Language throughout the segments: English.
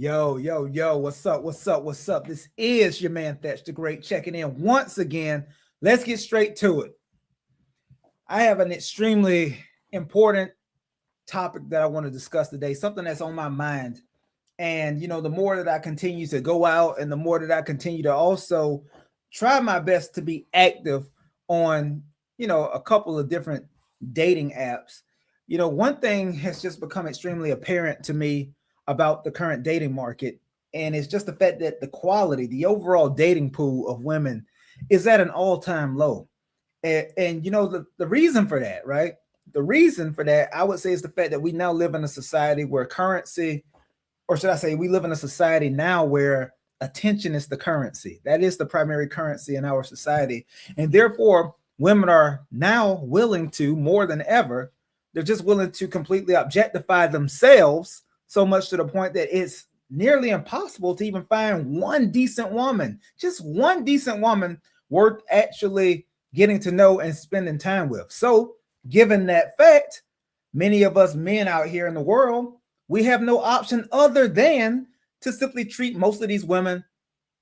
Yo, yo, yo, what's up? What's up? What's up? This is your man Thatch the Great checking in once again. Let's get straight to it. I have an extremely important topic that I want to discuss today, something that's on my mind. And, the more that I continue to go out and the more that I continue to also try my best to be active on, a couple of different dating apps, one thing has just become extremely apparent to me about the current dating market. And it's just the fact that the quality, the overall dating pool of women is at an all time low. And the reason for that, right? The reason for that, I would say, is the fact that we now live in a society where currency, or should I say, we live in a society now where attention is the currency. That is the primary currency in our society. And therefore, women are now willing to, more than ever, they're just willing to completely objectify themselves, so much to the point that it's nearly impossible to even find one decent woman, just one decent woman worth actually getting to know and spending time with. So, given that fact, many of us men out here in the world, we have no option other than to simply treat most of these women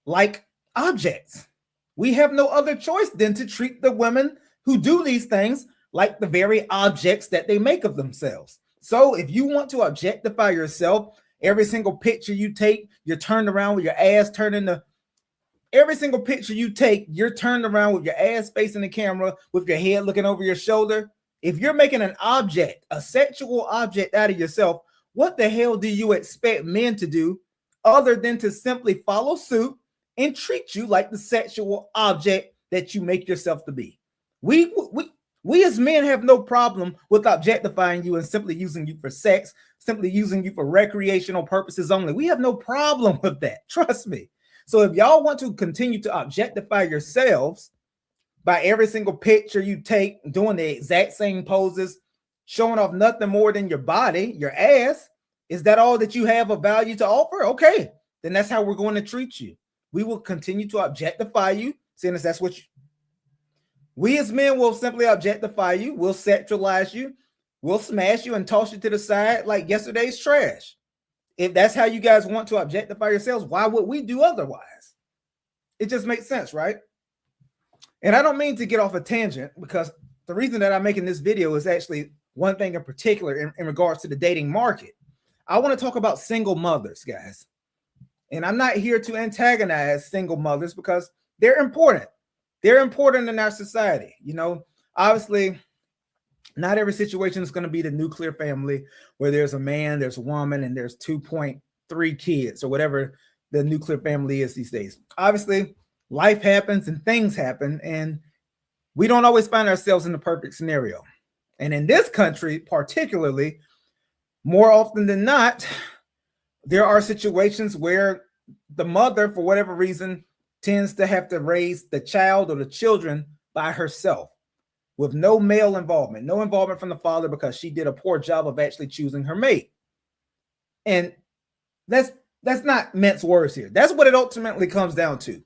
like objects. We have no other choice than to treat the women who do these things like the very objects that they make of themselves. So if you want to objectify yourself, every single picture you take, you're turned around with your ass turned into every single picture you take, you're turned around with your ass facing the camera, with your head looking over your shoulder. If you're making an object, a sexual object out of yourself, what the hell do you expect men to do other than to simply follow suit and treat you like the sexual object that you make yourself to be? We as men have no problem with objectifying you and simply using you for sex, simply using you for recreational purposes only. We have no problem with that. Trust me. So if y'all want to continue to objectify yourselves by every single picture you take, doing the exact same poses, showing off nothing more than your body, your ass, is that all that you have of value to offer? Okay, then that's how we're going to treat you. We will continue to objectify you, seeing as that's what we as men will simply objectify you, we'll sexualize you, we'll smash you and toss you to the side like yesterday's trash. If that's how you guys want to objectify yourselves, why would we do otherwise? It just makes sense, right? And I don't mean to get off a tangent, because the reason that I'm making this video is actually one thing in particular in regards to the dating market. I want to talk about single mothers, guys. And I'm not here to antagonize single mothers because they're important. They're important in our society. Obviously, not every situation is going to be the nuclear family where there's a man, there's a woman, and there's 2.3 kids or whatever the nuclear family is these days. Obviously, life happens and things happen, and we don't always find ourselves in the perfect scenario. And in this country, particularly, more often than not, there are situations where the mother, for whatever reason, tends to have to raise the child or the children by herself with no male involvement, no involvement from the father, because she did a poor job of actually choosing her mate. And that's not mince words here. That's what it ultimately comes down to.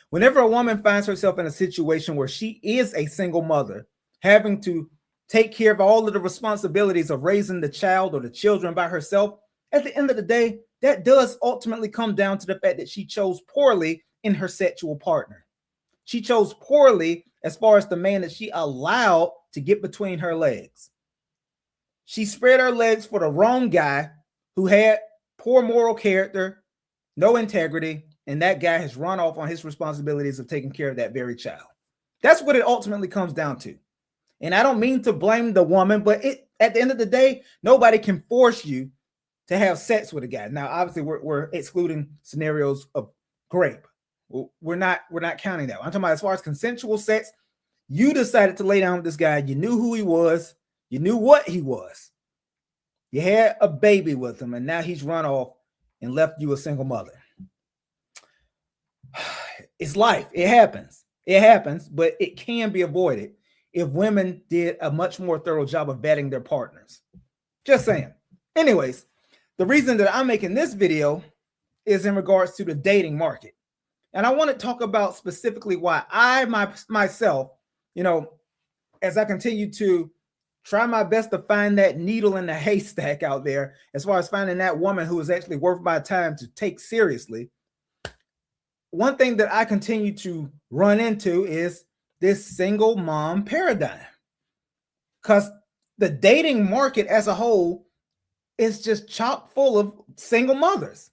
Whenever a woman finds herself in a situation where she is a single mother, having to take care of all of the responsibilities of raising the child or the children by herself, at the end of the day, that does ultimately come down to the fact that she chose poorly in her sexual partner. She chose poorly as far as the man that she allowed to get between her legs. She spread her legs for the wrong guy who had poor moral character, no integrity, and that guy has run off on his responsibilities of taking care of that very child. That's what it ultimately comes down to. And I don't mean to blame the woman, but at the end of the day, nobody can force you to have sex with a guy. Now, obviously, we're excluding scenarios of rape. We're not counting that. I'm talking about as far as consensual sex. You decided to lay down with this guy. You knew who he was. You knew what he was. You had a baby with him, and now he's run off and left you a single mother. It's life. It happens. It happens, but it can be avoided if women did a much more thorough job of vetting their partners. Just saying. Anyways, the reason that I'm making this video is in regards to the dating market. And I want to talk about specifically why I myself, as I continue to try my best to find that needle in the haystack out there as far as finding that woman who is actually worth my time to take seriously. One thing that I continue to run into is this single mom paradigm, because the dating market as a whole is just chock full of single mothers.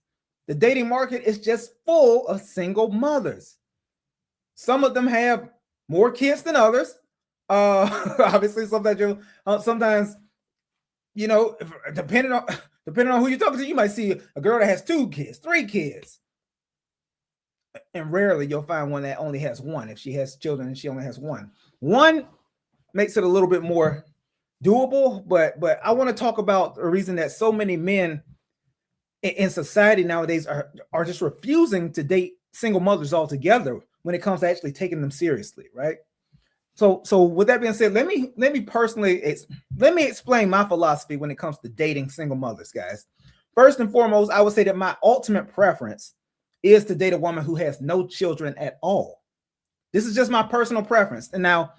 The dating market is just full of single mothers. Some of them have more kids than others. Obviously, sometimes you know, depending on who you're talking to, you might see a girl that has 2 kids, 3 kids, and rarely you'll find one that only has 1. If she has children and she only has 1, makes it a little bit more doable. But I want to talk about the reason that so many men in society nowadays are just refusing to date single mothers altogether when it comes to actually taking them seriously, right? So with that being said, let me personally explain my philosophy when it comes to dating single mothers, guys. First and foremost, I would say that my ultimate preference is to date a woman who has no children at all. This is just my personal preference. And now,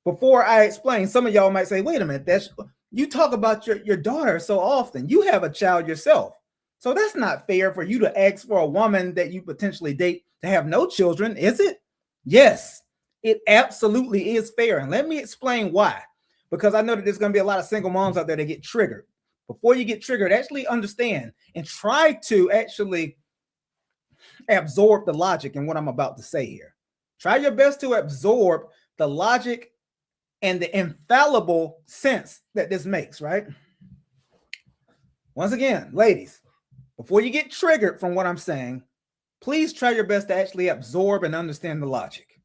before I explain, some of y'all might say, wait a minute, you talk about your daughter so often. You have a child yourself. So that's not fair for you to ask for a woman that you potentially date to have no children, is it? Yes, it absolutely is fair. And let me explain why. Because I know that there's going to be a lot of single moms out there that get triggered. Before you get triggered, actually understand and try to actually absorb the logic in what I'm about to say here. Try your best to absorb the logic and the infallible sense that this makes, right? Once again, ladies, before you get triggered from what I'm saying, please try your best to actually absorb and understand the logic.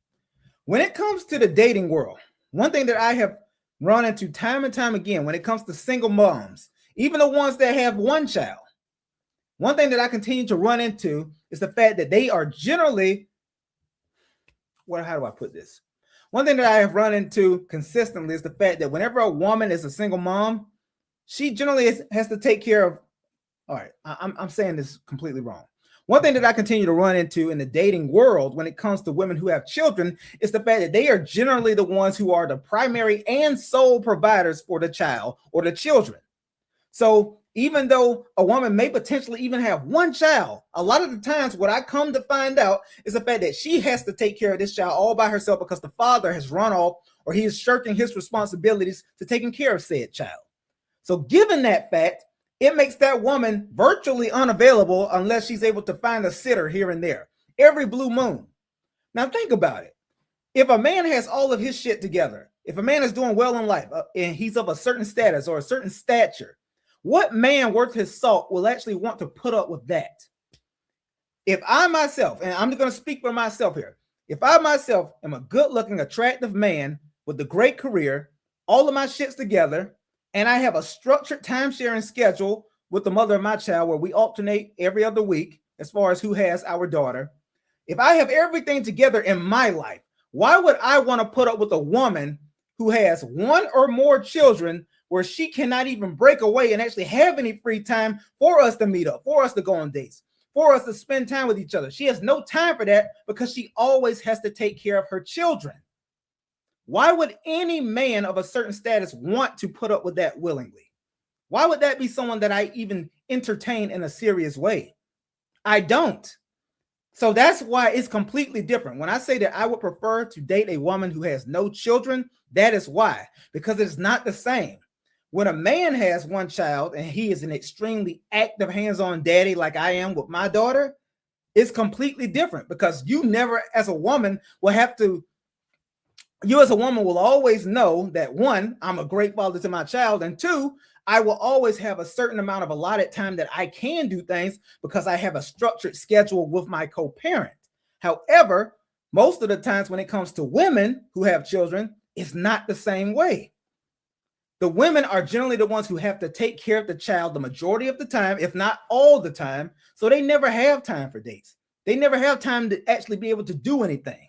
When it comes to the dating world, one thing that I have run into time and time again when it comes to single moms, even the ones that have 1 child, one thing that I continue to run into is the fact that they are generally, how do I put this? One thing that I have run into consistently is the fact that whenever a woman is a single mom, she generally has to take care of, all right, I'm saying this completely wrong. One thing that I continue to run into in the dating world when it comes to women who have children is the fact that they are generally the ones who are the primary and sole providers for the child or the children. So even though a woman may potentially even have 1 child, a lot of the times what I come to find out is the fact that she has to take care of this child all by herself because the father has run off or he is shirking his responsibilities to taking care of said child. So given that fact, it makes that woman virtually unavailable unless she's able to find a sitter here and there every blue moon. Now think about it. If a man has all of his shit together, if a man is doing well in life and he's of a certain status or a certain stature, what man worth his salt will actually want to put up with that? If I myself, and I'm going to speak for myself here, if I myself am a good-looking, attractive man with a great career, all of my shit's together, and I have a structured time-sharing schedule with the mother of my child where we alternate every other week as far as who has our daughter. If I have everything together in my life, why would I want to put up with a woman who has 1 or more children where she cannot even break away and actually have any free time for us to meet up, for us to go on dates, for us to spend time with each other? She has no time for that because she always has to take care of her children. Why would any man of a certain status want to put up with that willingly? Why would that be someone that I even entertain in a serious way? I don't. So that's why it's completely different. When I say that I would prefer to date a woman who has no children, that is why, because it's not the same. When a man has 1 child and he is an extremely active hands-on daddy like I am with my daughter, it's completely different because you never as a woman will have to, you as a woman will always know that 1, I'm a great father to my child, and 2, I will always have a certain amount of allotted time that I can do things because I have a structured schedule with my co-parent. However, most of the times when it comes to women who have children, it's not the same way. The women are generally the ones who have to take care of the child the majority of the time, if not all the time. So they never have time for dates. They never have time to actually be able to do anything.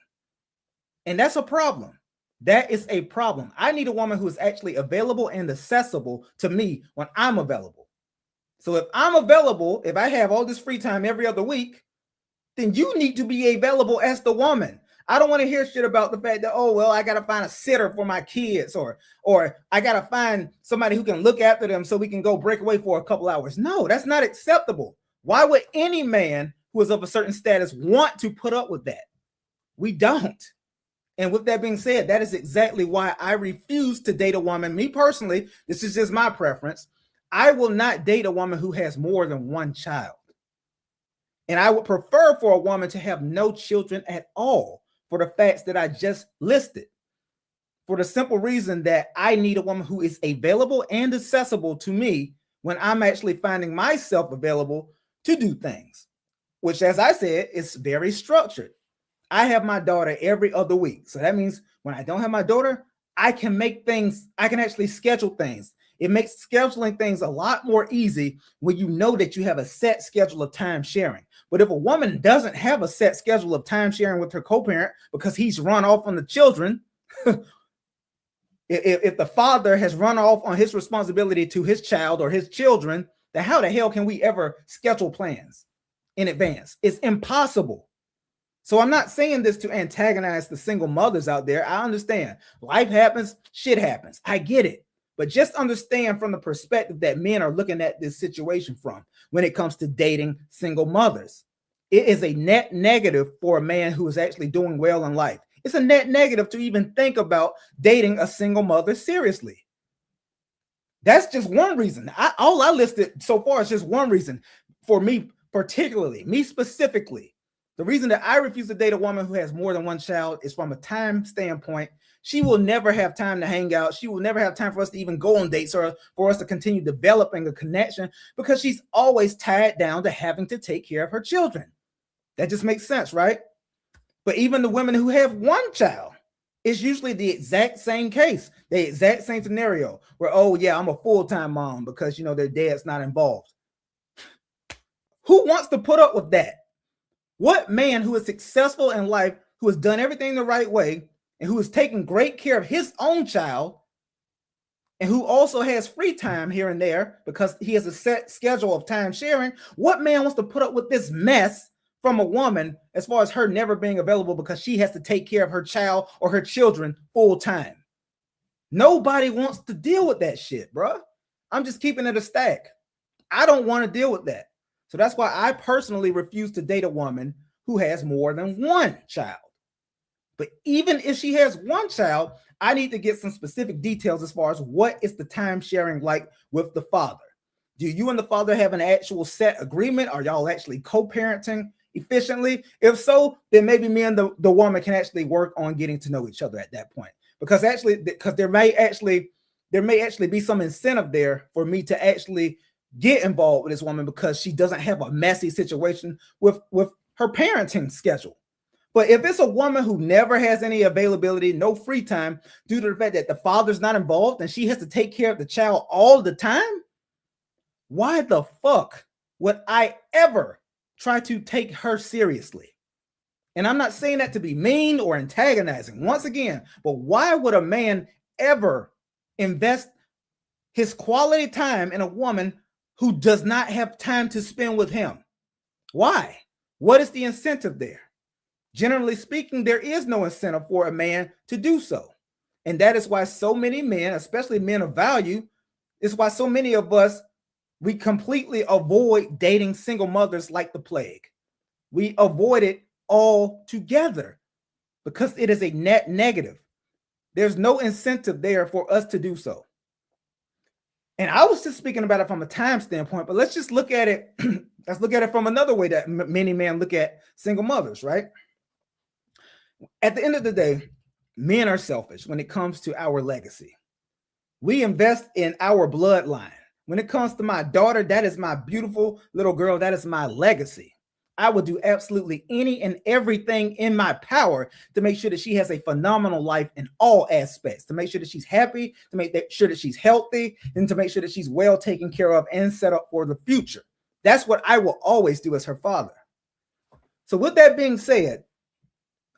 And that's a problem. That is a problem. I need a woman who is actually available and accessible to me when I'm available. So if I'm available, if I have all this free time every other week, then you need to be available as the woman. I don't want to hear shit about the fact that, oh, well, I got to find a sitter for my kids, or I got to find somebody who can look after them so we can go break away for a couple hours. No, that's not acceptable. Why would any man who is of a certain status want to put up with that? We don't. And with that being said, that is exactly why I refuse to date a woman. Me personally, this is just my preference. I will not date a woman who has more than one child. And I would prefer for a woman to have no children at all, for the facts that I just listed. For the simple reason that I need a woman who is available and accessible to me when I'm actually finding myself available to do things, which, as I said, is very structured. I have my daughter every other week. So that means when I don't have my daughter, I can make things, I can actually schedule things. It makes scheduling things a lot more easy when you know that you have a set schedule of time sharing. But if a woman doesn't have a set schedule of time sharing with her co-parent because he's run off on the children, if the father has run off on his responsibility to his child or his children, then how the hell can we ever schedule plans in advance? It's impossible. So I'm not saying this to antagonize the single mothers out there. I understand life happens, shit happens. I get it. But just understand from the perspective that men are looking at this situation from when it comes to dating single mothers. It is a net negative for a man who is actually doing well in life. It's a net negative to even think about dating a single mother seriously. That's just one reason. All I listed so far is just one reason for me, particularly, me specifically. The reason that I refuse to date a woman who has more than one child is from a time standpoint. She will never have time to hang out. She will never have time for us to even go on dates or for us to continue developing a connection because she's always tied down to having to take care of her children. That just makes sense, right? But even the women who have one child, it's usually the exact same case, the exact same scenario where, oh yeah, I'm a full-time mom because, you know, their dad's not involved. Who wants to put up with that? What man who is successful in life, who has done everything the right way, and who is taking great care of his own child, and who also has free time here and there because he has a set schedule of time sharing, what man wants to put up with this mess from a woman as far as her never being available because she has to take care of her child or her children full time? Nobody wants to deal with that shit, bro. I'm just keeping it a stack. I don't want to deal with that. So that's why I personally refuse to date a woman who has more than one child. But even if she has one child, I need to get some specific details as far as what is the time sharing like with the father. Do you and the father have an actual set agreement? Are y'all actually co-parenting efficiently? If so, then maybe me and the woman can actually work on getting to know each other at that point. Because there may actually be some incentive there for me to actually get involved with this woman because she doesn't have a messy situation with her parenting schedule. But if it's a woman who never has any availability, no free time, due to the fact that the father's not involved and she has to take care of the child all the time, why the fuck would I ever try to take her seriously? And I'm not saying that to be mean or antagonizing, once again, but why would a man ever invest his quality time in a woman who does not have time to spend with him? Why? What is the incentive there? Generally speaking, there is no incentive for a man to do so. And that is why so many men, especially men of value, is why so many of us, we completely avoid dating single mothers like the plague. We avoid it altogether because it is a net negative. There's no incentive there for us to do so. And I was just speaking about it from a time standpoint, but let's just look at it. Let's look at it from another way that many men look at single mothers, right? At the end of the day, men are selfish when it comes to our legacy. We invest in our bloodline. When it comes to my daughter, that is my beautiful little girl. That is my legacy. I will do absolutely any and everything in my power to make sure that she has a phenomenal life in all aspects, to make sure that she's happy, to make sure that she's healthy, and to make sure that she's well taken care of and set up for the future. That's what I will always do as her father. So with that being said,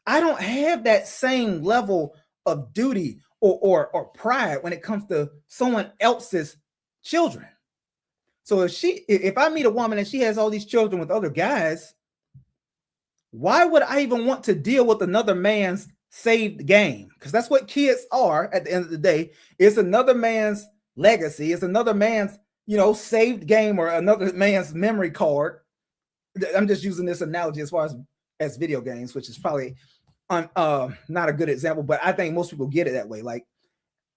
I don't have that same level of duty or pride when it comes to someone else's children. So if I meet a woman and she has all these children with other guys, why would I even want to deal with another man's saved game? Because that's what kids are at the end of the day. It's another man's legacy. It's another man's, saved game or another man's memory card. I'm just using this analogy as far as video games, which is probably not a good example, but I think most people get it that way. Like,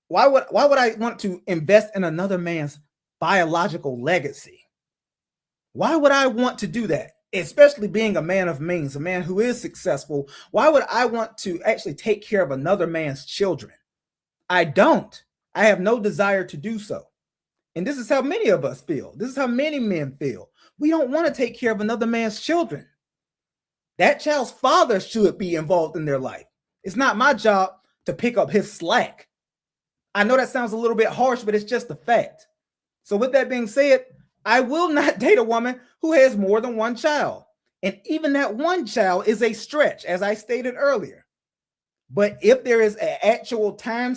why would I want to invest in another man's biological legacy? Why would I want to do that? Especially being a man of means, a man who is successful. Why would I want to actually take care of another man's children? I don't. I have no desire to do so. And this is how many of us feel. This is how many men feel. We don't want to take care of another man's children. That child's father should be involved in their life. It's not my job to pick up his slack. I know that sounds a little bit harsh, but it's just a fact. So with that being said, I will not date a woman who has more than one child. And even that one child is a stretch, as I stated earlier. But if there is an actual time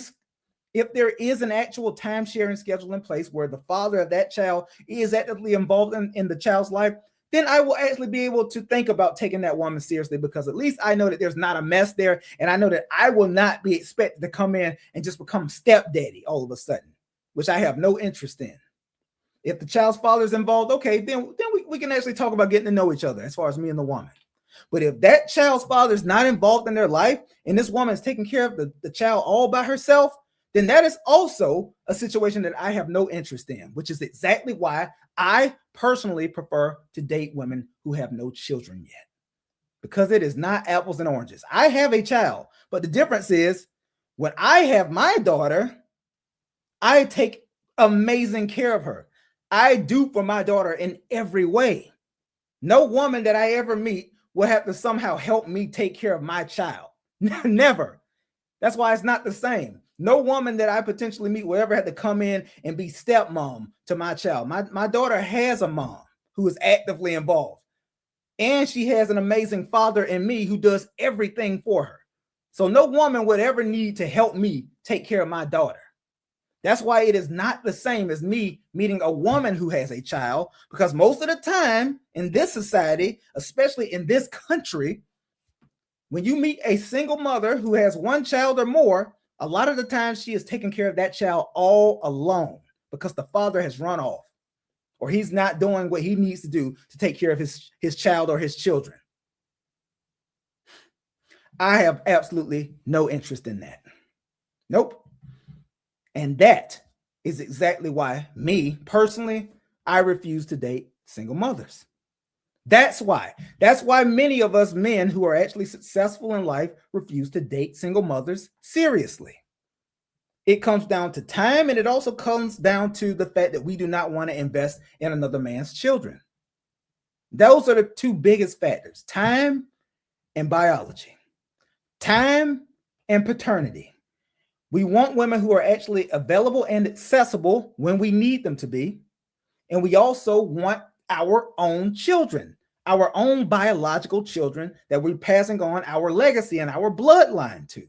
sharing schedule in place where the father of that child is actively involved in the child's life, then I will actually be able to think about taking that woman seriously, because at least I know that there's not a mess there. And I know that I will not be expected to come in and just become stepdaddy all of a sudden, which I have no interest in. If the child's father is involved, okay, then we can actually talk about getting to know each other as far as me and the woman. But if that child's father is not involved in their life and this woman is taking care of the child all by herself, then that is also a situation that I have no interest in, which is exactly why I personally prefer to date women who have no children yet, because it is not apples and oranges. I have a child, but the difference is when I have my daughter, I take amazing care of her. I do for my daughter in every way. No woman that I ever meet will have to somehow help me take care of my child. Never. That's why it's not the same. No woman that I potentially meet will ever have to come in and be stepmom to my child. My daughter has a mom who is actively involved. And she has an amazing father in me who does everything for her. So no woman would ever need to help me take care of my daughter. That's why it is not the same as me meeting a woman who has a child, because most of the time in this society, especially in this country, when you meet a single mother who has one child or more, a lot of the time she is taking care of that child all alone because the father has run off or he's not doing what he needs to do to take care of his child or his children. I have absolutely no interest in that. Nope. And that is exactly why me personally, I refuse to date single mothers. That's why many of us men who are actually successful in life refuse to date single mothers seriously. It comes down to time, and it also comes down to the fact that we do not want to invest in another man's children. Those are the two biggest factors: time and biology, time and paternity. We want women who are actually available and accessible when we need them to be. And we also want our own children, our own biological children that we're passing on our legacy and our bloodline to.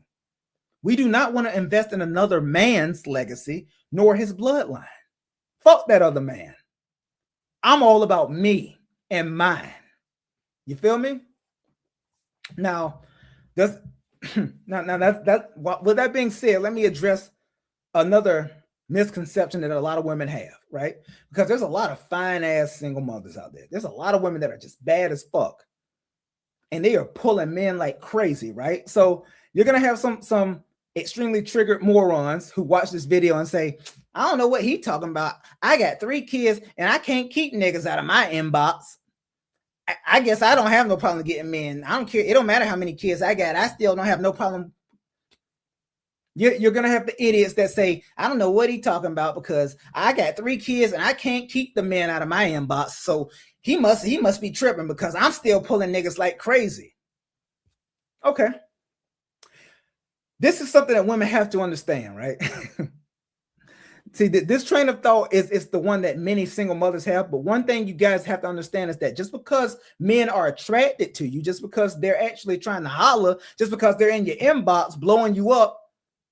We do not want to invest in another man's legacy nor his bloodline. Fuck that other man. I'm all about me and mine. You feel me? Now, with that being said, let me address another misconception that a lot of women have, right? Because there's a lot of fine ass single mothers out there. There's a lot of women that are just bad as fuck, and they are pulling men like crazy, right? So you're gonna have some extremely triggered morons who watch this video and say, I don't know what he talking about. I got 3 kids and I can't keep niggas out of my inbox. I guess I don't have no problem getting men. I don't care. It don't matter how many kids I got. I still don't have no problem. You're going to have the idiots that say, I don't know what he talking about because I got 3 kids and I can't keep the men out of my inbox. So he must be tripping because I'm still pulling niggas like crazy. Okay. This is something that women have to understand, right? See, this train of thought is the one that many single mothers have. But one thing you guys have to understand is that just because men are attracted to you, just because they're actually trying to holler, just because they're in your inbox blowing you up,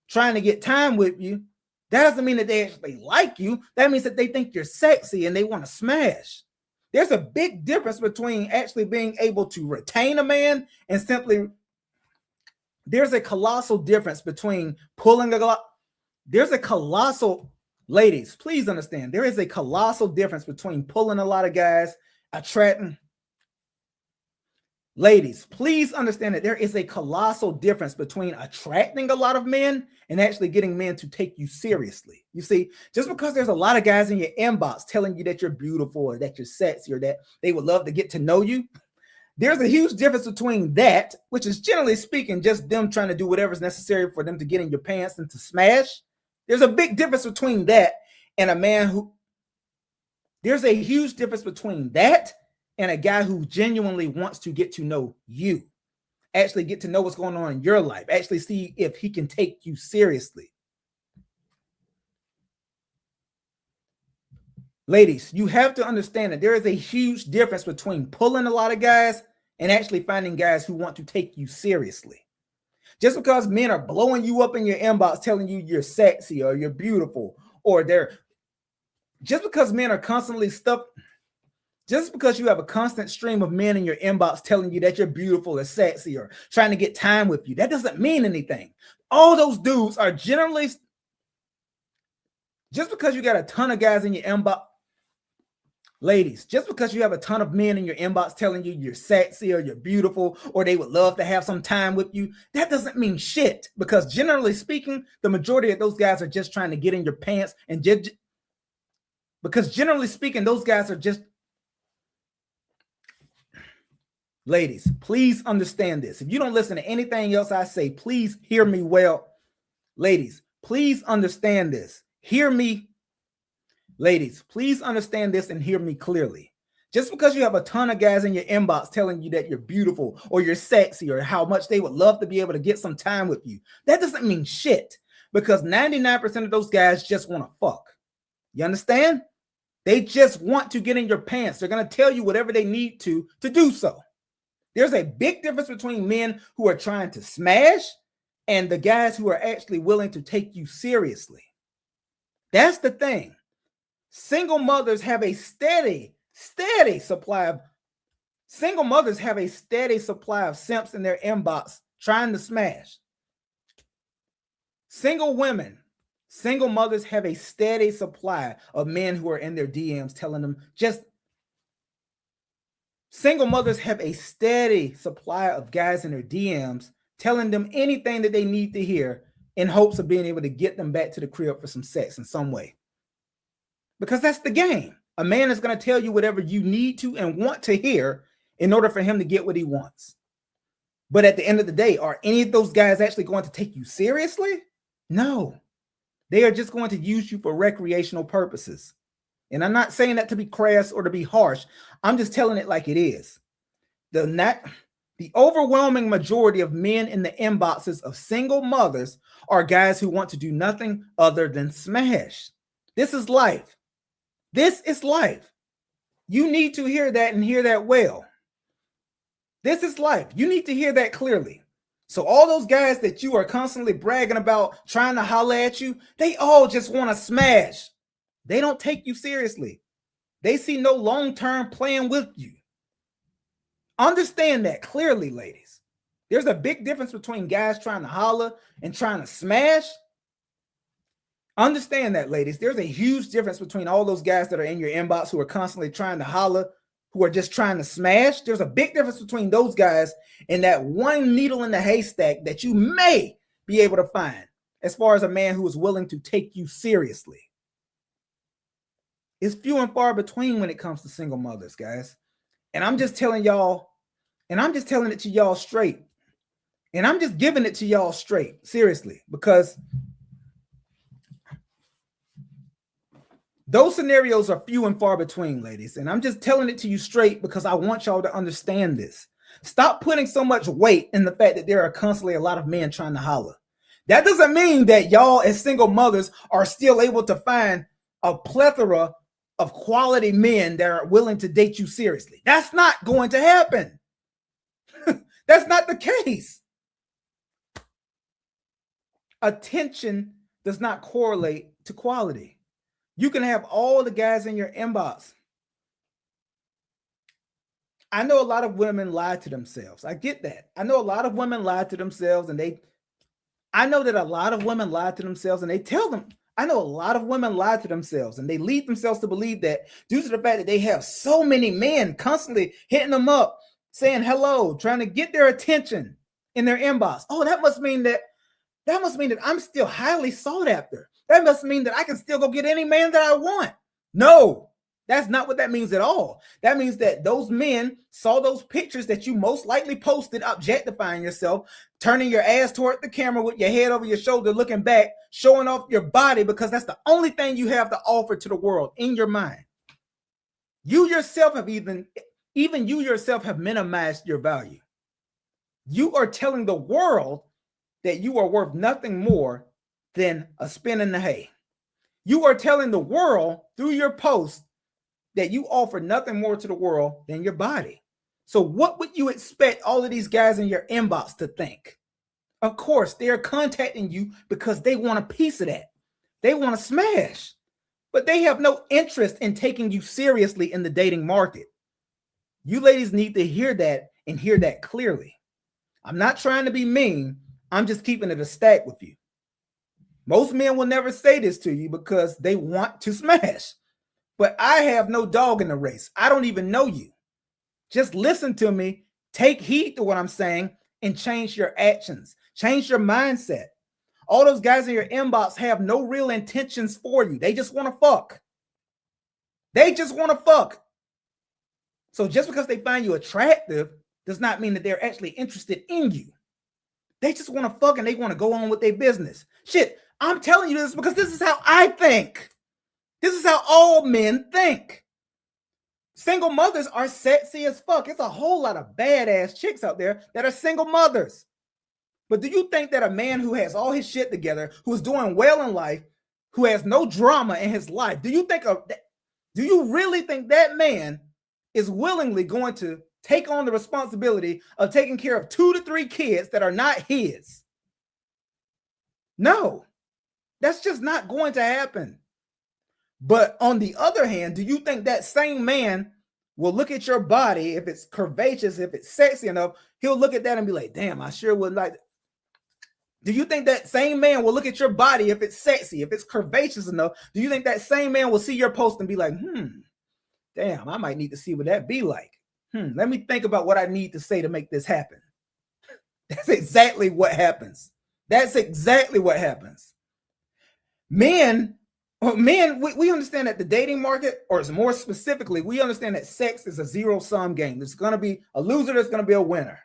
trying to get time with you, that doesn't mean that they actually like you. That means that they think you're sexy and they want to smash. There's a big difference between actually being able to retain a man and simply, there's a colossal difference between pulling a lot. There's a colossal, ladies, please understand, there is a colossal difference between pulling a lot of guys, attracting. Ladies, please understand that there is a colossal difference between attracting a lot of men and actually getting men to take you seriously. You see, just because there's a lot of guys in your inbox telling you that you're beautiful or that you're sexy or that they would love to get to know you, there's a huge difference between that, which is generally speaking just them trying to do whatever's necessary for them to get in your pants and to smash. There's a big difference between that and a man who, there's a huge difference between that and a guy who genuinely wants to get to know you, actually get to know what's going on in your life, actually see if he can take you seriously. Ladies, you have to understand that there is a huge difference between pulling a lot of guys and actually finding guys who want to take you seriously. Just because men are blowing you up in your inbox telling you you're sexy or you're beautiful, or just because men are constantly just because you have a constant stream of men in your inbox telling you that you're beautiful or sexy or trying to get time with you, that doesn't mean anything. All those dudes are generally, just because you got a ton of guys in your inbox, ladies, just because you have a ton of men in your inbox telling you you're sexy or you're beautiful or they would love to have some time with you, that doesn't mean shit, because generally speaking, the majority of those guys are just trying to get in your pants and because generally speaking, those guys are just, ladies, please understand this. If you don't listen to anything else I say, please hear me well. Ladies, please understand this. Hear me. Ladies, please understand this and hear me clearly. Just because you have a ton of guys in your inbox telling you that you're beautiful or you're sexy or how much they would love to be able to get some time with you, that doesn't mean shit, because 99% of those guys just want to fuck. You understand? They just want to get in your pants. They're going to tell you whatever they need to do so. There's a big difference between men who are trying to smash and the guys who are actually willing to take you seriously. That's the thing. Single mothers have a steady supply of simps in their inbox trying to smash. Single mothers have a steady supply of men who are in their DMs telling them single mothers have a steady supply of guys in their DMs telling them anything that they need to hear in hopes of being able to get them back to the crib for some sex in some way. Because that's the game. A man is going to tell you whatever you need to and want to hear in order for him to get what he wants. But at the end of the day, are any of those guys actually going to take you seriously? No. They are just going to use you for recreational purposes. And I'm not saying that to be crass or to be harsh. I'm just telling it like it is. The overwhelming majority of men in the inboxes of single mothers are guys who want to do nothing other than smash. This is life. This is life. You need to hear that and hear that well. This is life. You need to hear that clearly. So all those guys that you are constantly bragging about, trying to holler at you, they all just want to smash. They don't take you seriously. They see no long-term plan with you. Understand that clearly, ladies. There's a big difference between guys trying to holler and trying to smash. Understand that, ladies. There's a huge difference between all those guys that are in your inbox who are constantly trying to holler, who are just trying to smash. There's a big difference between those guys and that one needle in the haystack that you may be able to find as far as a man who is willing to take you seriously. It's few and far between when it comes to single mothers, guys. And I'm just telling y'all, and I'm just telling it to y'all straight. And I'm just giving it to y'all straight, seriously, because those scenarios are few and far between, ladies. And I'm just telling it to you straight because I want y'all to understand this. Stop putting so much weight in the fact that there are constantly a lot of men trying to holler. That doesn't mean that y'all as single mothers are still able to find a plethora of quality men that are willing to date you seriously. That's not going to happen. That's not the case. Attention does not correlate to quality. You can have all the guys in your inbox. I know a lot of women lie to themselves. I get that. I know a lot of women lie to themselves and I know that a lot of women lie to themselves and they tell them. I know a lot of women lie to themselves and they lead themselves to believe that due to the fact that they have so many men constantly hitting them up, saying hello, trying to get their attention in their inbox. Oh, that must mean that I'm still highly sought after. That must mean that I can still go get any man that I want. No, that's not what that means at all. That means that those men saw those pictures that you most likely posted, objectifying yourself, turning your ass toward the camera with your head over your shoulder, looking back, showing off your body because that's the only thing you have to offer to the world in your mind. You yourself have even you yourself have minimized your value. You are telling the world that you are worth nothing more than a spin in the hay. You are telling the world through your post that you offer nothing more to the world than your body. So what would you expect all of these guys in your inbox to think? Of course, they are contacting you because they want a piece of that. They want to smash, but they have no interest in taking you seriously in the dating market. You ladies need to hear that and hear that clearly. I'm not trying to be mean. I'm just keeping it a stack with you. Most men will never say this to you because they want to smash. But I have no dog in the race. I don't even know you. Just listen to me, take heed to what I'm saying, and change your actions. Change your mindset. All those guys in your inbox have no real intentions for you. They just want to fuck. They just want to fuck. So just because they find you attractive does not mean that they're actually interested in you. They just want to fuck and they want to go on with their business. Shit, I'm telling you this because this is how I think. This is how all men think. Single mothers are sexy as fuck. It's a whole lot of badass chicks out there that are single mothers. But do you think that a man who has all his shit together, who is doing well in life, who has no drama in his life, do you really think that man is willingly going to take on the responsibility of taking care of 2 to 3 kids that are not his? No, that's just not going to happen. But on the other hand, do you think that same man will look at your body, if it's curvaceous, if it's sexy enough, he'll look at that and be like, damn, I sure would like. Do you think that same man will look at your body if it's sexy, if it's curvaceous enough? Do you think that same man will see your post and be like, damn, I might need to see what that be like. Let me think about what I need to say to make this happen. That's exactly what happens. That's exactly what happens. Men, we understand that the dating market, or more specifically, we understand that sex is a zero-sum game. There's going to be a loser, there's going to be a winner.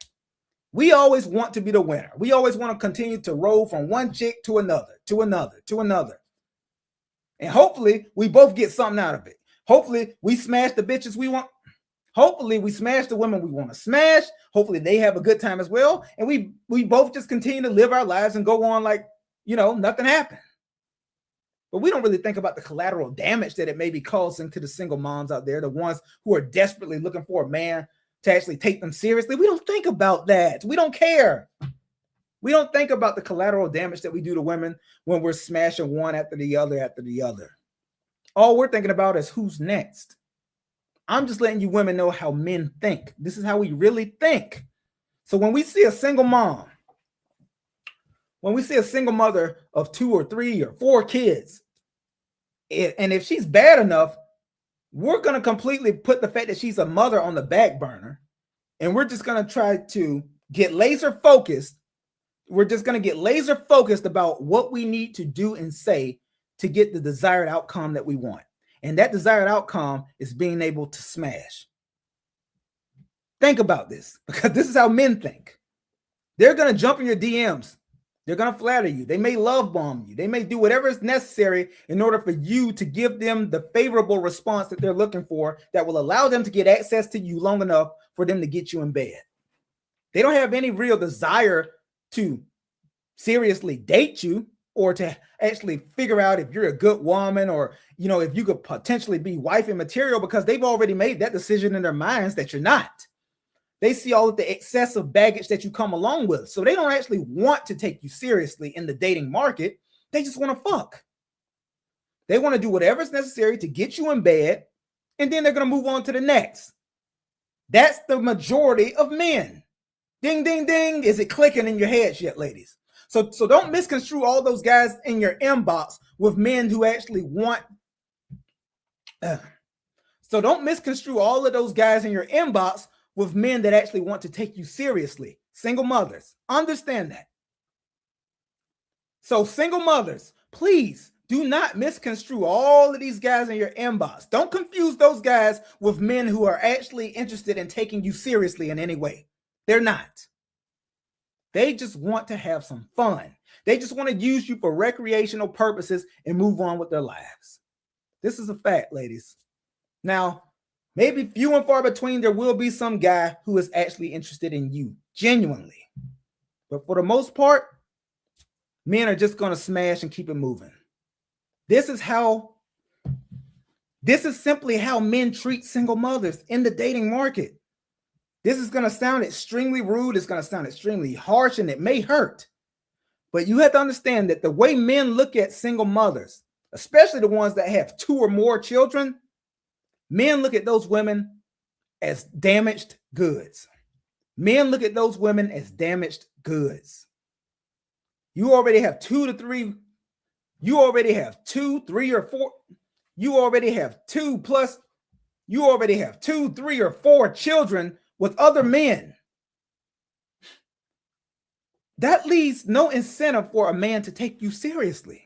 We always want to be the winner. We always want to continue to roll from one chick to another, to another, to another. And hopefully, we both get something out of it. Hopefully, we smash the bitches we want. Hopefully, we smash the women we want to smash. Hopefully, they have a good time as well. And we both just continue to live our lives and go on like, nothing happened. But we don't really think about the collateral damage that it may be causing to the single moms out there, the ones who are desperately looking for a man to actually take them seriously. We don't think about that. We don't care. We don't think about the collateral damage that we do to women when we're smashing one after the other after the other. All we're thinking about is who's next. I'm just letting you women know how men think. This is how we really think. So when we see a single mom, when we see a single mother of 2 or 3 or 4 kids, and if she's bad enough, we're going to completely put the fact that she's a mother on the back burner, and we're just going to try to get laser focused. We're just going to get laser focused about what we need to do and say to get the desired outcome that we want. And that desired outcome is being able to smash. Think about this, because this is how men think. They're going to jump in your DMs. They're going to flatter you. They may love bomb you. They may do whatever is necessary in order for you to give them the favorable response that they're looking for that will allow them to get access to you long enough for them to get you in bed. They don't have any real desire to seriously date you or to actually figure out if you're a good woman or, if you could potentially be wifey material, because they've already made that decision in their minds that you're not. They see all of the excessive baggage that you come along with. So they don't actually want to take you seriously in the dating market. They just want to fuck. They want to do whatever's necessary to get you in bed, and then they're going to move on to the next. That's the majority of men. Ding, ding, ding. Is it clicking in your heads yet, ladies? So don't misconstrue all those guys in your inbox with men who actually want. So don't misconstrue all of those guys in your inbox with men that actually want to take you seriously. Single mothers, understand that. So single mothers, please do not misconstrue all of these guys in your inbox. Don't confuse those guys with men who are actually interested in taking you seriously in any way. They're not. They just want to have some fun. They just want to use you for recreational purposes and move on with their lives. This is a fact, ladies. Now, maybe few and far between, there will be some guy who is actually interested in you, genuinely. But for the most part, men are just going to smash and keep it moving. This is simply how men treat single mothers in the dating market. This is going to sound extremely rude. It's going to sound extremely harsh, and it may hurt. But you have to understand that the way men look at single mothers, especially the ones that have 2 or more children, men look at those women as damaged goods. Men look at those women as damaged goods. You already have 2 to 3. You already have 2, 3, or 4. You already have 2 plus. You already have 2, 3, or 4 children with other men. That leaves no incentive for a man to take you seriously.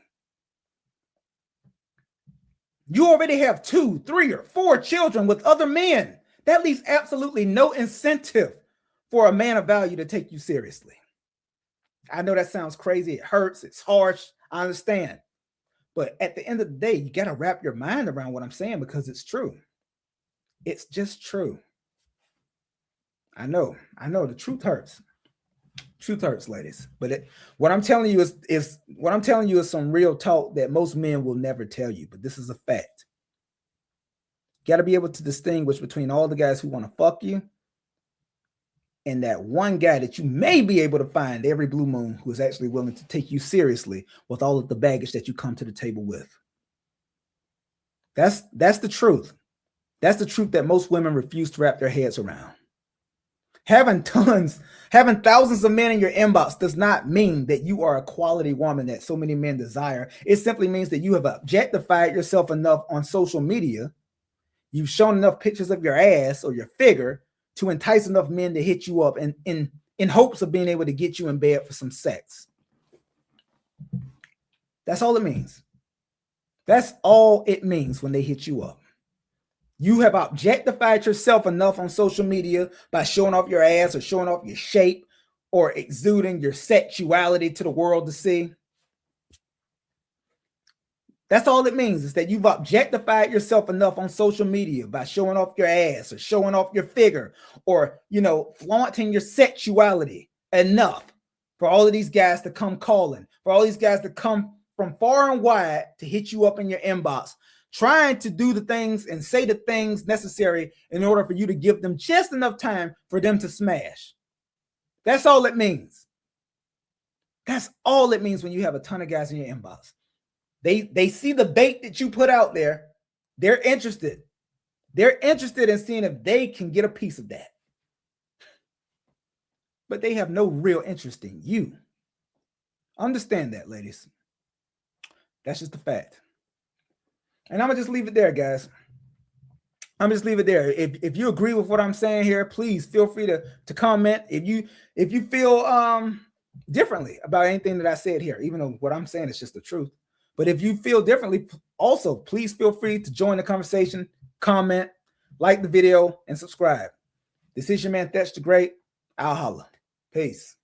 You already have 2, 3, or 4 children with other men. That leaves absolutely no incentive for a man of value to take you seriously. I know that sounds crazy. It hurts. It's harsh. I understand. But at the end of the day, you got to wrap your mind around what I'm saying, because it's true. It's just true. I know the truth hurts. Truth hurts, ladies. But what I'm telling you is some real talk that most men will never tell you. But this is a fact. You got to be able to distinguish between all the guys who want to fuck you and that one guy that you may be able to find every blue moon who is actually willing to take you seriously with all of the baggage that you come to the table with. That's the truth. That's the truth that most women refuse to wrap their heads around. Having thousands of men in your inbox does not mean that you are a quality woman that so many men desire. It simply means that you have objectified yourself enough on social media. You've shown enough pictures of your ass or your figure to entice enough men to hit you up in hopes of being able to get you in bed for some sex. That's all it means. That's all it means when they hit you up. You have objectified yourself enough on social media by showing off your ass or showing off your shape or exuding your sexuality to the world to see. That's all it means, is that you've objectified yourself enough on social media by showing off your ass or showing off your figure or, flaunting your sexuality enough for all of these guys to come calling, for all these guys to come from far and wide to hit you up in your inbox, trying to do the things and say the things necessary in order for you to give them just enough time for them to smash. That's all it means. That's all it means when you have a ton of guys in your inbox. They see the bait that you put out there. They're interested. They're interested in seeing if they can get a piece of that. But they have no real interest in you. Understand that, ladies. That's just a fact. And I'm going to just leave it there, guys. I'm just leave it there. If you agree with what I'm saying here, please feel free to comment. If you feel differently about anything that I said here, even though what I'm saying is just the truth. But if you feel differently, also, please feel free to join the conversation, comment, like the video, and subscribe. This is your man, Thatch the Great. I'll holla. Peace.